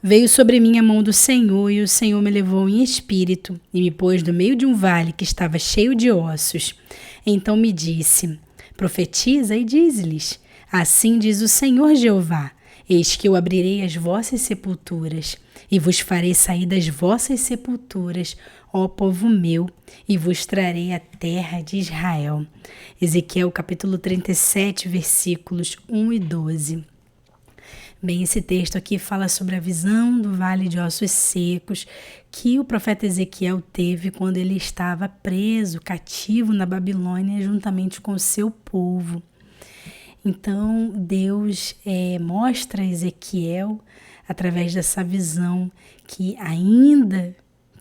Veio sobre mim a mão do Senhor, e o Senhor me levou em espírito e me pôs no meio de um vale que estava cheio de ossos. Então me disse: profetiza e dize-lhes: assim diz o Senhor Jeová: eis que eu abrirei as vossas sepulturas e vos farei sair das vossas sepulturas, ó povo meu, e vos trarei a terra de Israel. Ezequiel capítulo 37, versículos 1 e 12. Bem, esse texto aqui fala sobre a visão do vale de ossos secos que o profeta Ezequiel teve quando ele estava preso, cativo na Babilônia, juntamente com o seu povo. Então, Deus mostra a Ezequiel, através dessa visão, que ainda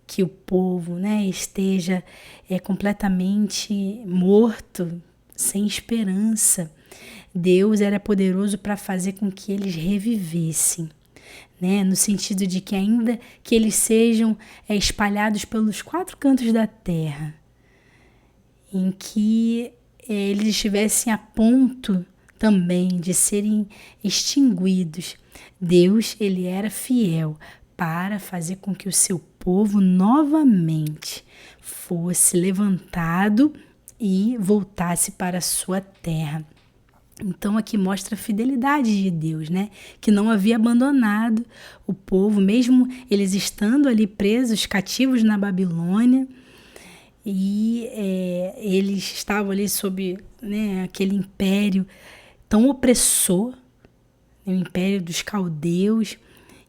que o povo esteja completamente morto, sem esperança, Deus era poderoso para fazer com que eles revivessem, no sentido de que ainda que eles sejam espalhados pelos 4 cantos da terra, em que eles estivessem a ponto também de serem extinguidos, Deus, ele era fiel para fazer com que o seu povo novamente fosse levantado e voltasse para a sua terra. Então aqui mostra a fidelidade de Deus, que não havia abandonado o povo, mesmo eles estando ali presos, cativos na Babilônia, e eles estavam ali sob aquele império tão opressor, o império dos caldeus,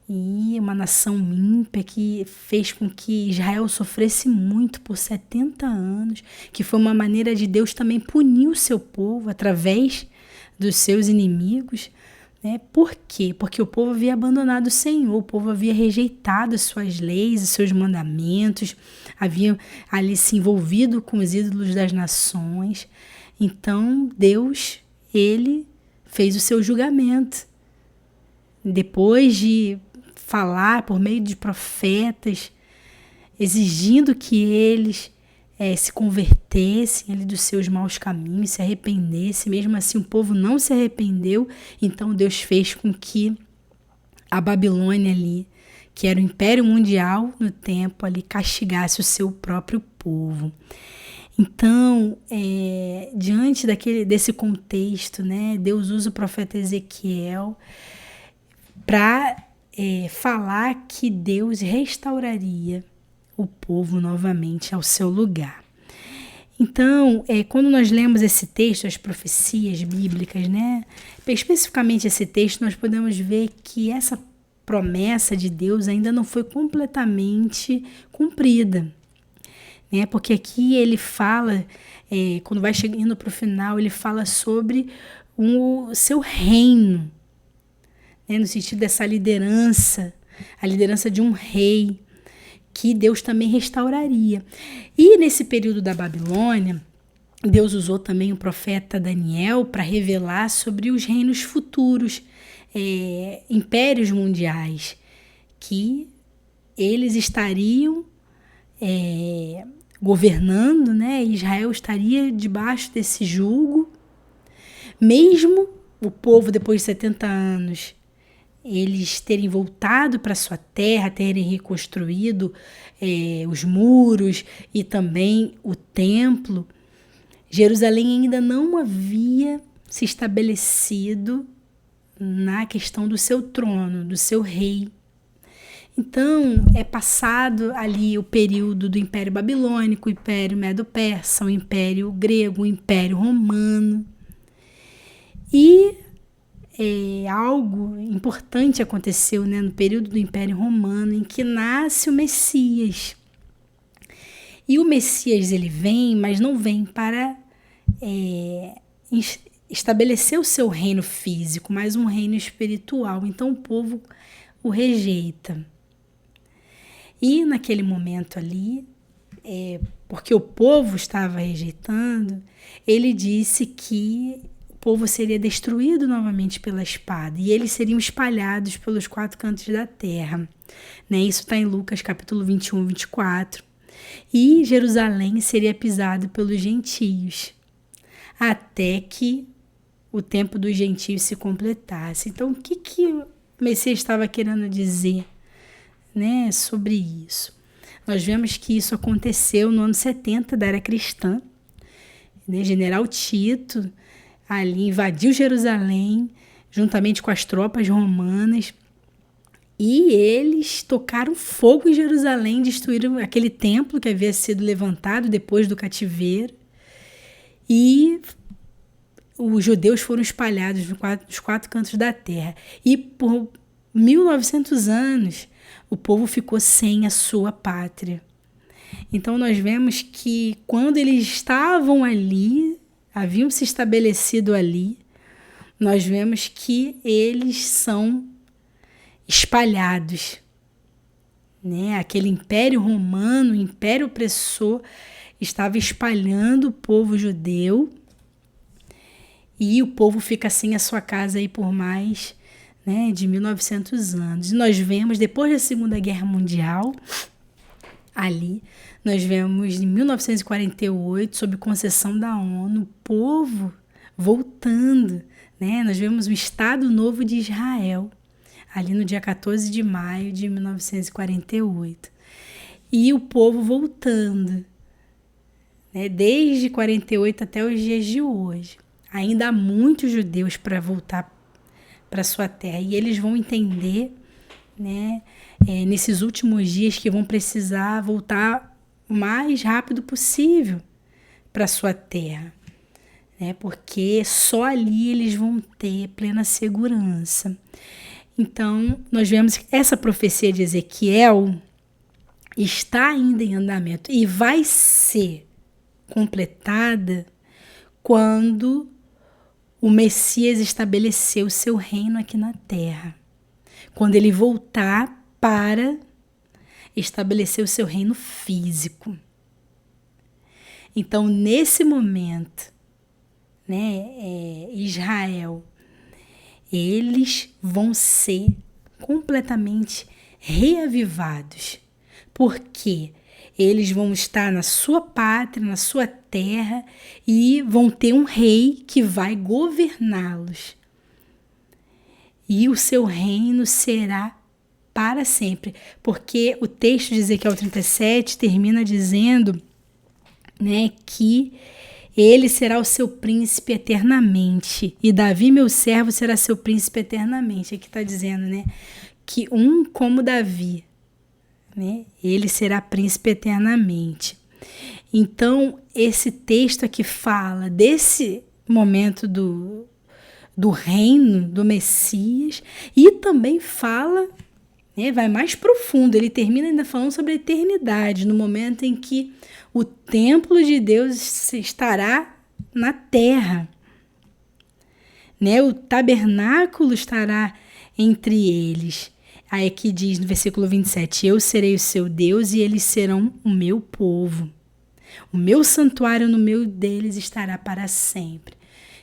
e uma nação ímpia que fez com que Israel sofresse muito por 70 anos, que foi uma maneira de Deus também punir o seu povo através dos seus inimigos. Por quê? Porque o povo havia abandonado o Senhor, o povo havia rejeitado as suas leis, os seus mandamentos, havia ali se envolvido com os ídolos das nações. Então Deus, ele fez o seu julgamento. Depois de falar por meio de profetas, exigindo que eles se convertessem ali dos seus maus caminhos, se arrependessem. Mesmo assim o povo não se arrependeu, então Deus fez com que a Babilônia ali, que era o império mundial no tempo, ali castigasse o seu próprio povo. Então, diante desse contexto, Deus usa o profeta Ezequiel para falar que Deus restauraria o povo novamente ao seu lugar. Então, quando nós lemos esse texto, as profecias bíblicas, especificamente esse texto, nós podemos ver que essa promessa de Deus ainda não foi completamente cumprida. Porque aqui ele fala, quando vai chegando para o final, ele fala sobre o seu reino, no sentido dessa liderança, a liderança de um rei, que Deus também restauraria. E nesse período da Babilônia, Deus usou também o profeta Daniel para revelar sobre os reinos futuros, impérios mundiais, que eles estariam governando, Israel estaria debaixo desse jugo, mesmo o povo, depois de 70 anos, eles terem voltado para sua terra, terem reconstruído os muros e também o templo, Jerusalém ainda não havia se estabelecido na questão do seu trono, do seu rei. Então, é passado ali o período do Império Babilônico, o Império Medo-Persa, o Império Grego, o Império Romano. E algo importante aconteceu no período do Império Romano, em que nasce o Messias. E o Messias, ele vem, mas não vem para estabelecer o seu reino físico, mas um reino espiritual. Então o povo o rejeita. E naquele momento ali, porque o povo estava rejeitando, ele disse que o povo seria destruído novamente pela espada e eles seriam espalhados pelos 4 cantos da terra. Isso está em Lucas capítulo 21, 24. E Jerusalém seria pisado pelos gentios, até que o tempo dos gentios se completasse. Então, o que o Messias estava querendo dizer né, sobre isso. Nós vemos que isso aconteceu no ano 70 da era cristã. O general Tito ali invadiu Jerusalém juntamente com as tropas romanas e eles tocaram fogo em Jerusalém, destruíram aquele templo que havia sido levantado depois do cativeiro e os judeus foram espalhados nos quatro cantos da terra. E por 1900 anos o povo ficou sem a sua pátria. Então nós vemos que quando eles estavam ali, haviam se estabelecido ali, nós vemos que eles são espalhados, né? Aquele império romano, o império opressor, estava espalhando o povo judeu e o povo fica sem a sua casa aí por mais, né, de 1900 anos. E nós vemos, depois da Segunda Guerra Mundial, ali, nós vemos em 1948, sob concessão da ONU, o povo voltando, né? Nós vemos o Estado Novo de Israel, ali no dia 14 de maio de 1948. E o povo voltando, né? Desde 48 até os dias de hoje. Ainda há muitos judeus para voltar para sua terra. E eles vão entender, né, nesses últimos dias, que vão precisar voltar o mais rápido possível para sua terra, né, porque só ali eles vão ter plena segurança. Então, nós vemos que essa profecia de Ezequiel está ainda em andamento e vai ser completada quando o Messias estabeleceu o seu reino aqui na terra. Quando ele voltar para estabelecer o seu reino físico. Então, nesse momento, né, Israel, eles vão ser completamente reavivados, porque eles vão estar na sua pátria, na sua terra, e vão ter um rei que vai governá-los. E o seu reino será para sempre, porque o texto de Ezequiel 37 termina dizendo, né, que ele será o seu príncipe eternamente, e Davi, meu servo, será seu príncipe eternamente. Aqui está dizendo, né, que um como Davi, né, ele será príncipe eternamente. Então, esse texto aqui fala desse momento do reino do Messias e também fala, né, vai mais profundo, ele termina ainda falando sobre a eternidade, no momento em que o templo de Deus estará na terra, né, o tabernáculo estará entre eles. Aí aqui diz no versículo 27, eu serei o seu Deus e eles serão o meu povo. O meu santuário no meio deles estará para sempre.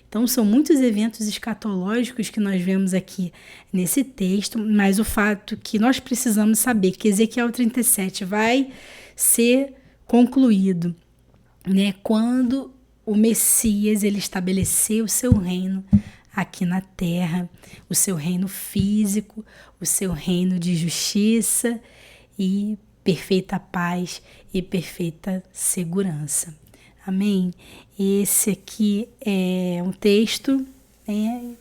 Então, são muitos eventos escatológicos que nós vemos aqui nesse texto, mas o fato que nós precisamos saber que Ezequiel 37 vai ser concluído, né, quando o Messias ele estabeleceu o seu reino aqui na terra, o seu reino físico, o seu reino de justiça e perfeita paz e perfeita segurança. Amém? Esse aqui é um texto, né,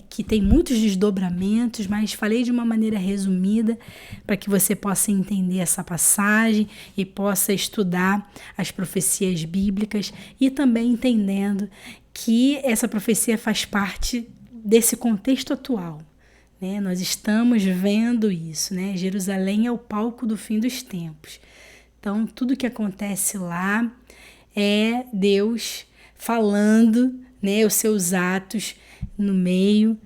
que tem muitos desdobramentos, mas falei de uma maneira resumida para que você possa entender essa passagem e possa estudar as profecias bíblicas e também entendendo que essa profecia faz parte desse contexto atual, né? Nós estamos vendo isso, né? Jerusalém é o palco do fim dos tempos. Então, tudo que acontece lá é Deus falando, né, os seus atos no meio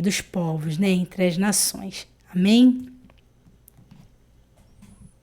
dos povos, né, entre as nações. Amém?